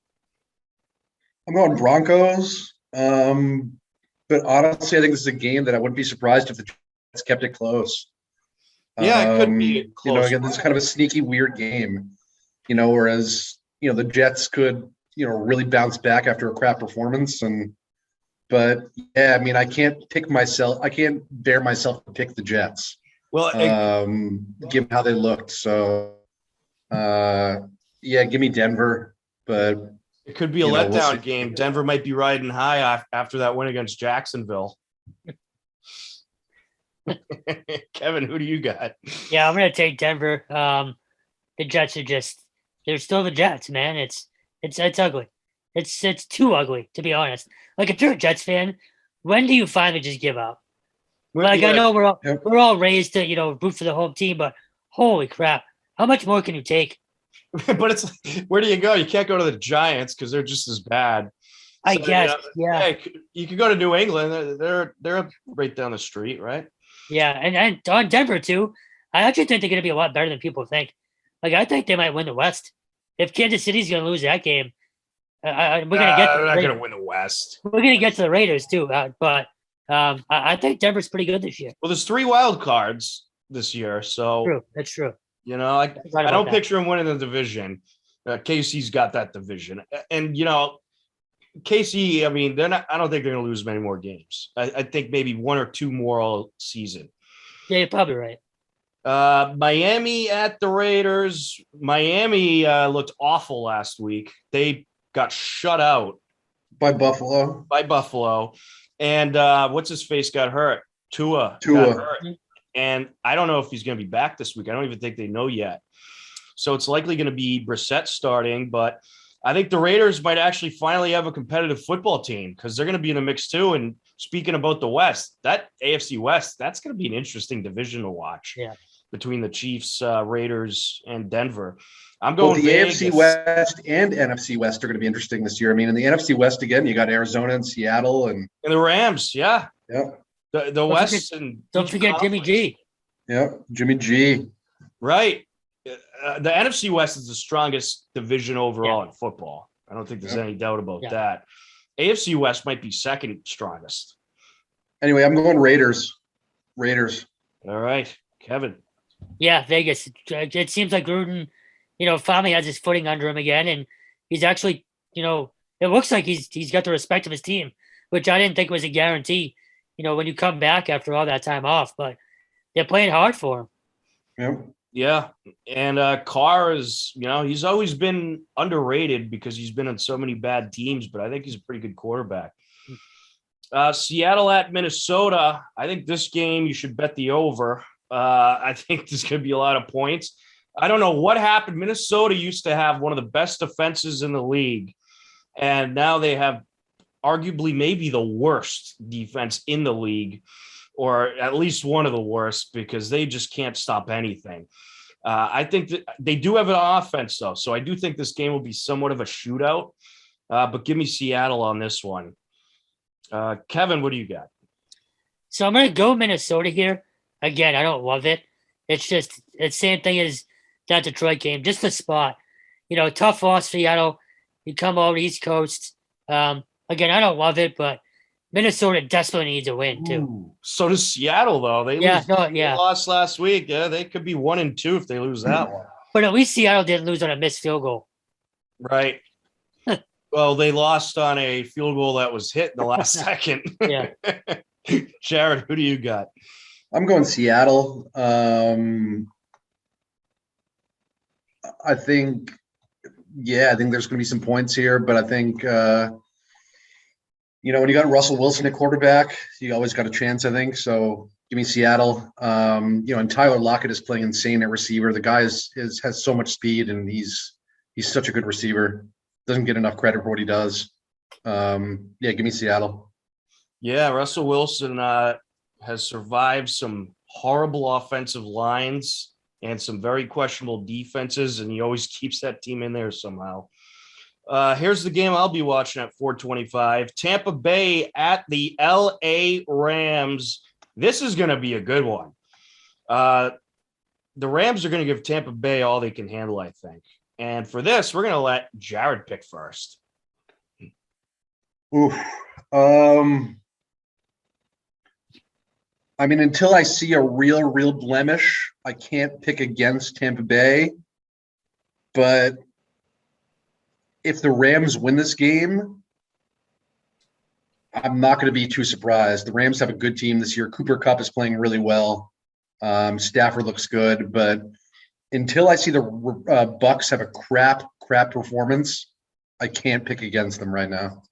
I'm going Broncos. But honestly, I think this is a game that I wouldn't be surprised if the Jets kept it close. Yeah, it could be close. Again, this is kind of a sneaky, weird game, whereas, the Jets could, really bounce back after a crap performance. But I can't bear myself to pick the Jets. Well, given how they looked. So, give me Denver, but it could be a letdown game. Denver might be riding high after that win against Jacksonville. Kevin, who do you got? Yeah, I'm going to take Denver. The Jets they're still the Jets, man. It's ugly. It's too ugly, to be honest. Like, if you're a Jets fan, when do you finally just give up? Like, I know we're all raised to, root for the home team, but holy crap, how much more can you take? But it's where do you go? You can't go to the Giants because they're just as bad. I guess, yeah. You could go to New England. They're right down the street, right? Yeah, and on Denver too. I actually think they're going to be a lot better than people think. Like, I think they might win the West. If Kansas City's going to lose that game, we're going to get. They're not going to win the West. We're going to get to the Raiders too, but I think Denver's pretty good this year. Well, there's 3 wild cards this year, so true. That's true. I don't picture him winning the division. KC's got that division, and KC. I don't think they're going to lose many more games. I think maybe 1 or 2 more all season. Yeah, you're probably right. Miami at the Raiders. Miami looked awful last week. They got shut out by Buffalo. And what's his face got hurt? Tua. Got hurt. And I don't know if he's going to be back this week. I don't even think they know yet. So it's likely going to be Brissett starting, but I think the Raiders might actually finally have a competitive football team because they're going to be in the mix too. And speaking about the West, that AFC West, that's going to be an interesting division to watch. Yeah. Between the Chiefs, Raiders, and Denver. I'm going the Vegas. AFC West and NFC West are going to be interesting this year. In the NFC West, again, you got Arizona and Seattle and the Rams. Yeah. Yep. The West. And don't forget Jimmy G. Yeah, Jimmy G. Right. The NFC West is the strongest division overall in football. I don't think there's any doubt about that. AFC West might be second strongest. Anyway, I'm going Raiders. All right. Kevin. Yeah, Vegas. It seems like Gruden, finally has his footing under him again, and he's actually, it looks like he's got the respect of his team, which I didn't think was a guarantee, when you come back after all that time off. But they're playing hard for him. Yep. Yeah, and Carr is, he's always been underrated because he's been on so many bad teams, but I think he's a pretty good quarterback. Seattle at Minnesota. I think this game you should bet the over. I think there's going to be a lot of points. I don't know what happened. Minnesota used to have one of the best defenses in the league, and now they have arguably maybe the worst defense in the league, or at least one of the worst, because they just can't stop anything. I think that they do have an offense, though, so I do think this game will be somewhat of a shootout, but give me Seattle on this one. Kevin, what do you got? So I'm going to go Minnesota here. Again, I don't love it. It's just the same thing as that Detroit game, just the spot. Tough loss for Seattle. You come over East Coast. Again, I don't love it, but Minnesota desperately needs a win too. Ooh, so does Seattle, though. They lost last week. Yeah, they could be 1-2 if they lose that one. But at least Seattle didn't lose on a missed field goal. Right. Well, they lost on a field goal that was hit in the last second. Yeah. Jared, who do you got? I'm going Seattle. I think there's going to be some points here, but I think, when you got Russell Wilson at quarterback, you always got a chance, I think. So give me Seattle. And Tyler Lockett is playing insane at receiver. The guy has so much speed, and he's such a good receiver. Doesn't get enough credit for what he does. Give me Seattle. Yeah, Russell Wilson has survived some horrible offensive lines and some very questionable defenses, and he always keeps that team in there somehow. Here's the game I'll be watching at 4:25. Tampa Bay at the LA Rams. This is going to be a good one. The Rams are going to give Tampa Bay all they can handle, I think. And for this, we're going to let Jared pick first. Oof. Until I see a real blemish, I can't pick against Tampa Bay. But if the Rams win this game, I'm not going to be too surprised. The Rams have a good team this year. Cooper Kupp is playing really well. Stafford looks good, but until I see the Bucs have a crap performance, I can't pick against them right now.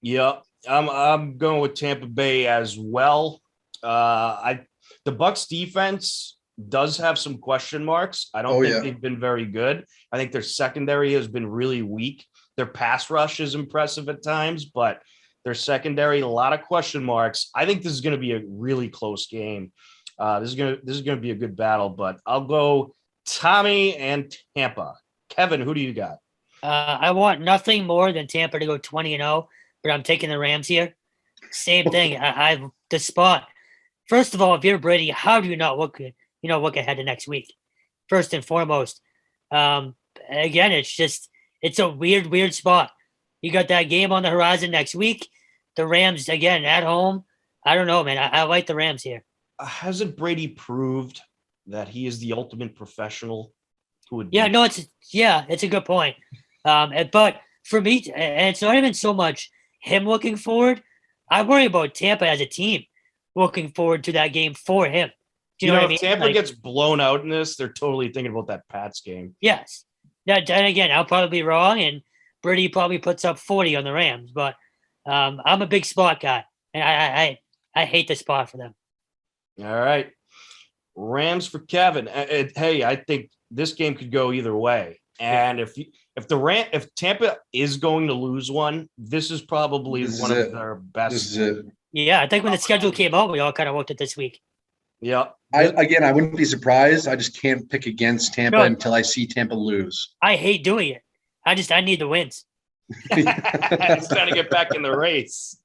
Yeah, I'm going with Tampa Bay as well. The Bucs defense does have some question marks. I don't think they've been very good. I think their secondary has been really weak. Their pass rush is impressive at times, but their secondary, a lot of question marks. I think this is going to be a really close game. This is going to be a good battle, but I'll go Tommy and Tampa. Kevin, who do you got? I want nothing more than Tampa to go 20-0, but I'm taking the Rams here. Same thing. The spot. First of all, if you're Brady, how do you not look ahead to next week? First and foremost. Again, it's a weird spot. You got that game on the horizon next week. The Rams, again, at home. I don't know, man. I like the Rams here. Hasn't Brady proved that he is the ultimate professional? It's a good point. But for me, and it's not even so much him looking forward. I worry about Tampa as a team looking forward to that game for him. Do you know what I mean? If Tampa gets blown out in this, they're totally thinking about that Pats game. Yes. And again, I'll probably be wrong, and Brady probably puts up 40 on the Rams. But I'm a big spot guy, and I hate the spot for them. All right. Rams for Kevin. Hey, I think this game could go either way. And if Tampa is going to lose one, this is probably one of their best. This is it. Yeah, I think when the schedule came out, we all kind of looked at this week. Yeah. I wouldn't be surprised. I just can't pick against Tampa until I see Tampa lose. I hate doing it. I need the wins. It's trying to get back in the race.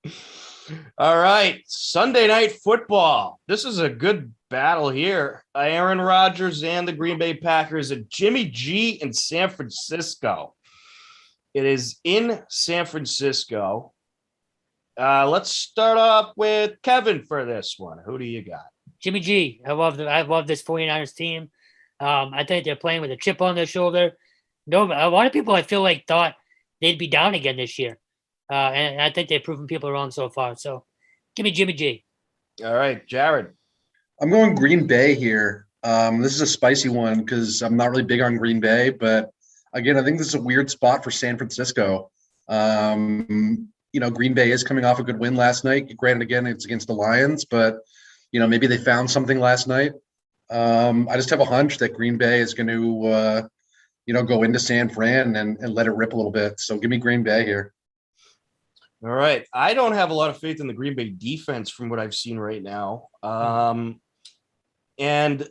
All right. Sunday night football. This is a good battle here. Aaron Rodgers and the Green Bay Packers at Jimmy G in San Francisco. It is in San Francisco. Let's start off with Kevin for this one. Who do you got? Jimmy G. I love this 49ers team. I think they're playing with a chip on their shoulder. A lot of people I feel like thought they'd be down again this year. And I think they've proven people wrong so far. So give me Jimmy G. All right, Jared. I'm going Green Bay here. This is a spicy one because I'm not really big on Green Bay, but again, I think this is a weird spot for San Francisco. Green Bay is coming off a good win last night. Granted, again, it's against the Lions, but maybe they found something last night. I just have a hunch that Green Bay is going to, go into San Fran and let it rip a little bit. So give me Green Bay here. All right. I don't have a lot of faith in the Green Bay defense from what I've seen right now. And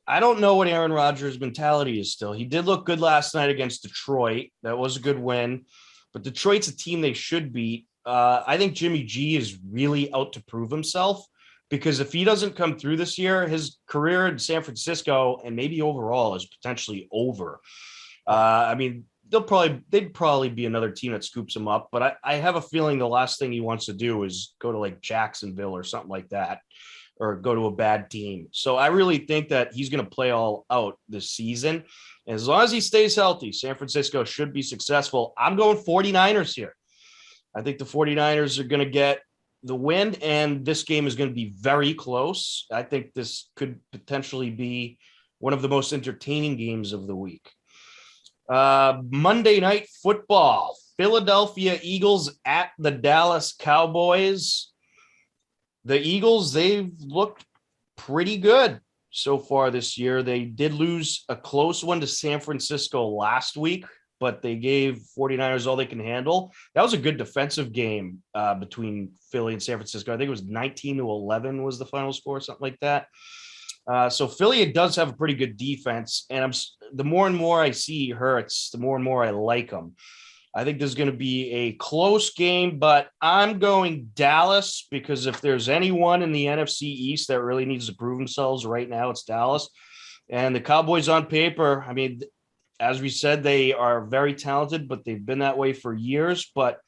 I don't know what Aaron Rodgers' mentality is still. He did look good last night against Detroit. That was a good win. But Detroit's a team they should beat. I think Jimmy G is really out to prove himself. because if he doesn't come through this year, his career in San Francisco and maybe overall is potentially over. I mean, they'd probably be another team that scoops him up, but I have a feeling the last thing he wants to do is go to like Jacksonville or something like that, or go to a bad team. So I really think that he's going to play all out this season. And as long as he stays healthy, San Francisco should be successful. I'm going 49ers here. I think the 49ers are going to get the win, and this game is going to be very close. I think this could potentially be one of the most entertaining games of the week. Monday Night Football, Philadelphia Eagles at the Dallas Cowboys. The Eagles, they've looked pretty good so far this year. They did lose a close one to San Francisco last week, but they gave 49ers all they can handle. That was a good defensive game between Philly and San Francisco. I think it was 19-11 was the final score, something like that. So Philly does have a pretty good defense, and the more and more I see Hurts, the more and more I like him. I think this is going to be a close game, but I'm going Dallas because if there's anyone in the NFC East that really needs to prove themselves right now, it's Dallas. And the Cowboys on paper, I mean, as we said, they are very talented, but they've been that way for years. But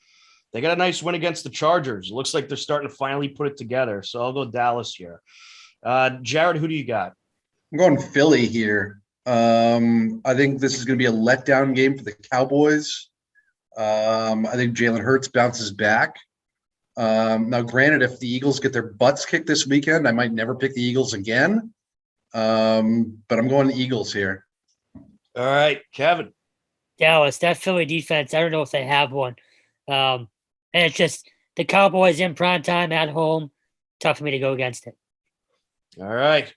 they got a nice win against the Chargers. It looks like they're starting to finally put it together. So I'll go Dallas here. Jared, who do you got? I'm going Philly here. I think this is going to be a letdown game for the Cowboys. I think Jalen Hurts bounces back. Now, granted, if the Eagles get their butts kicked this weekend, I might never pick the Eagles again. But I'm going the Eagles here. All right, Kevin. Dallas, that Philly defense, I don't know if they have one. And it's just the Cowboys in prime time at home. Tough for me to go against it. All right.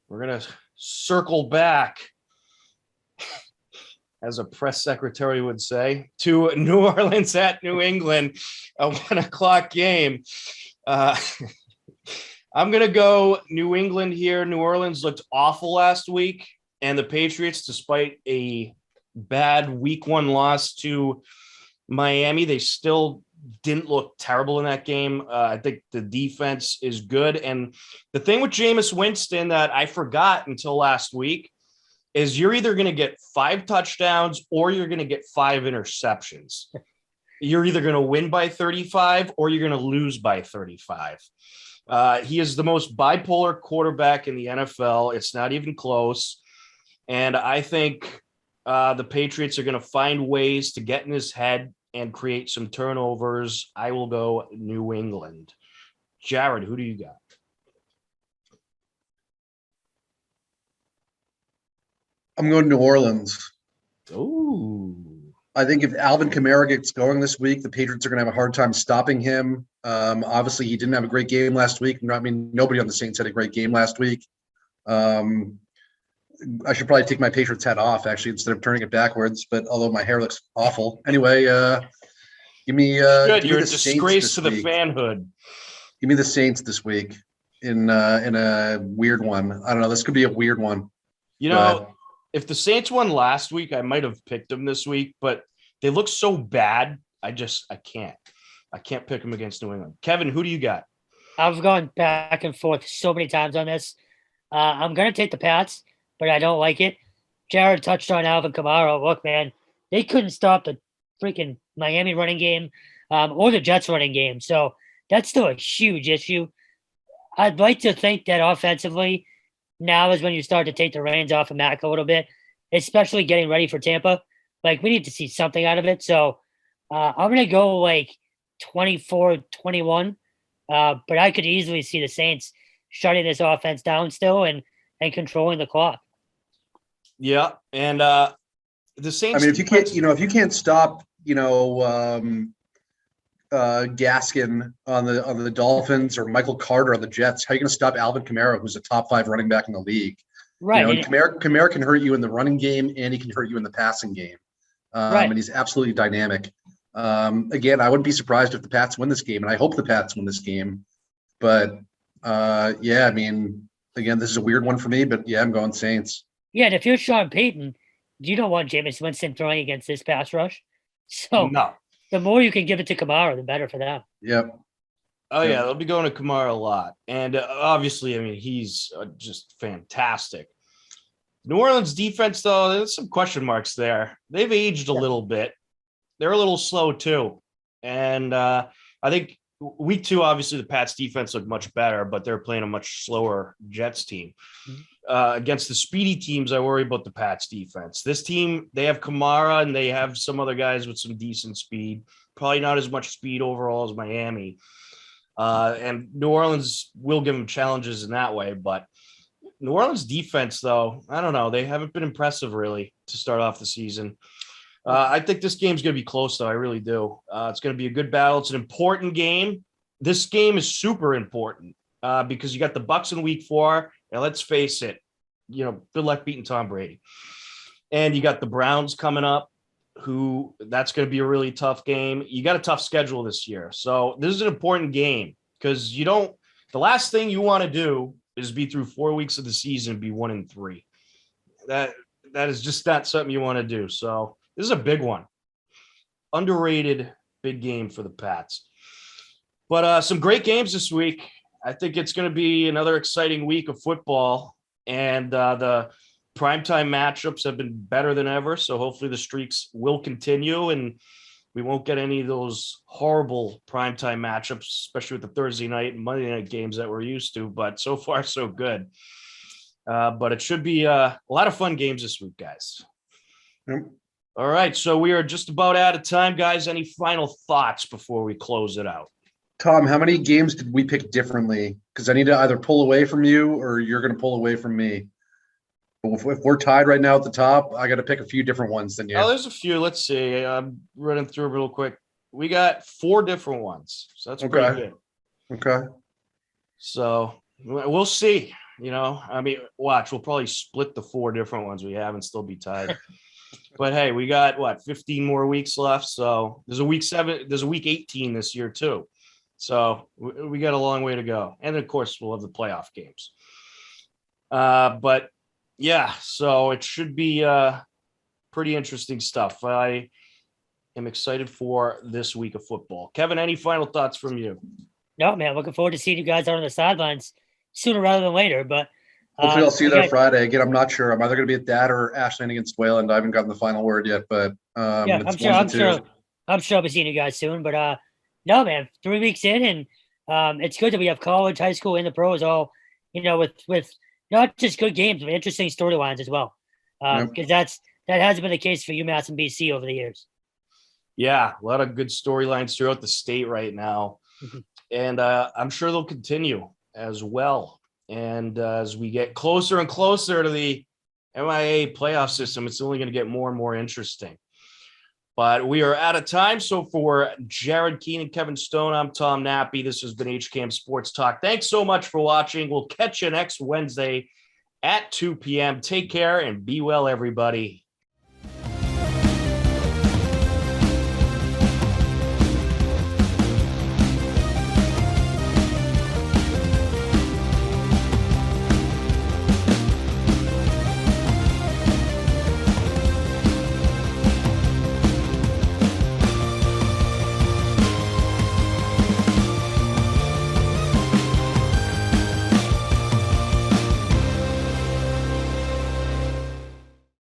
We're going to circle back, as a press secretary would say, to New Orleans at New England, a 1:00 game. I'm going to go New England here. New Orleans looked awful last week, and the Patriots, despite a bad week 1 loss to Miami, they still didn't look terrible in that game. I think the defense is good. And the thing with Jameis Winston that I forgot until last week is you're either going to get 5 touchdowns or you're going to get 5 interceptions. You're either going to win by 35 or you're going to lose by 35. He is the most bipolar quarterback in the NFL. It's not even close. And I think the Patriots are going to find ways to get in his head and create some turnovers. I will go New England. Jared, who do you got? I'm going New Orleans. Ooh. I think if Alvin Kamara gets going this week, the Patriots are going to have a hard time stopping him. Obviously, he didn't have a great game last week. I mean, nobody on the Saints had a great game last week. I should probably take my Patriots hat off, actually, instead of turning it backwards. But although my hair looks awful. Anyway, give me Good. give You're me a the disgrace Saints to the this week. fanhood. Give me the Saints this week in a weird one. I don't know. This could be a weird one. You know, if the Saints won last week, I might have picked them this week, but they look so bad. I can't pick them against New England. Kevin, who do you got? I've gone back and forth so many times on this. I'm going to take the Pats, but I don't like it. Jared touched on Alvin Kamara. Look, man, they couldn't stop the freaking Miami running game or the Jets running game. So that's still a huge issue. I'd like to think that offensively, now is when you start to take the reins off of Mac a little bit, especially getting ready for Tampa. Like, we need to see something out of it. So I'm going to go like 24-21. But I could easily see the Saints shutting this offense down still and controlling the clock. Yeah, and the Saints. I mean, if you can't stop, Gaskin on the Dolphins or Michael Carter on the Jets, how are you going to stop Alvin Kamara, who's a top 5 running back in the league? Right. And Kamara can hurt you in the running game and he can hurt you in the passing game. Right. And he's absolutely dynamic. Again, I wouldn't be surprised if the Pats win this game, and I hope the Pats win this game. But yeah, I mean, again, this is a weird one for me, but yeah, I'm going Saints. Yeah, and if you're Sean Payton, you don't want Jameis Winston throwing against this pass rush. So No. the more you can give it to Kamara, the better for them. Yep. Oh, Yeah. yeah, they'll be going to Kamara a lot. And obviously, I mean, he's just fantastic. New Orleans defense, though, there's some question marks there. They've aged a little bit. They're a little slow, too. And I think week 2, obviously, the Pats defense looked much better, but they're playing a much slower Jets team. Against the speedy teams, I worry about the Pats defense. This team, they have Kamara and they have some other guys with some decent speed. Probably not as much speed overall as Miami. And New Orleans will give them challenges in that way. But New Orleans defense, though, I don't know. They haven't been impressive, really, to start off the season. I think this game's going to be close, though. I really do. It's going to be a good battle. It's an important game. This game is super important because you got the Bucks in week 4. And let's face it, good luck beating Tom Brady. And you got the Browns coming up, that's going to be a really tough game. You got a tough schedule this year. So this is an important game because the last thing you want to do is be through 4 weeks of the season and be 1-3. That is just not something you want to do. So this is a big one. Underrated big game for the Pats. But some great games this week. I think it's going to be another exciting week of football, and the primetime matchups have been better than ever. So hopefully the streaks will continue and we won't get any of those horrible primetime matchups, especially with the Thursday night and Monday night games that we're used to. But so far, so good. But it should be a lot of fun games this week, guys. Yep. All right. So we are just about out of time, guys. Any final thoughts before we close it out? Tom, how many games did we pick differently? Because I need to either pull away from you or you're going to pull away from me. But if we're tied right now at the top, I got to pick a few different ones than you. Oh, there's a few. Let's see. I'm running through real quick. We got 4 different ones. So that's pretty good. Okay. So we'll see. I mean, watch. We'll probably split the 4 different ones we have and still be tied. But hey, we got 15 more weeks left. So there's a week 7. There's a week 18 this year too. So we got a long way to go. And of course, we'll have the playoff games. But yeah, so it should be pretty interesting stuff. I am excited for this week of football. Kevin, any final thoughts from you? No, man, looking forward to seeing you guys out on the sidelines sooner rather than later. But hopefully I'll see you there Friday. Again, I'm not sure. I'm either going to be at that or Ashland against Wayland. I haven't gotten the final word yet, but yeah, I'm sure I'll be seeing you guys soon. But no, man, 3 weeks in, and it's good that we have college, high school, and the pros all, with not just good games, but interesting storylines as well. Because that hasn't been the case for UMass and BC over the years. Yeah, a lot of good storylines throughout the state right now. Mm-hmm. And I'm sure they'll continue as well. And as we get closer and closer to the MIA playoff system, it's only going to get more and more interesting. But we are out of time. So for Jared Keene and Kevin Stone, I'm Tom Nappy. This has been HCAM Sports Talk. Thanks so much for watching. We'll catch you next Wednesday at 2 p.m. Take care and be well, everybody.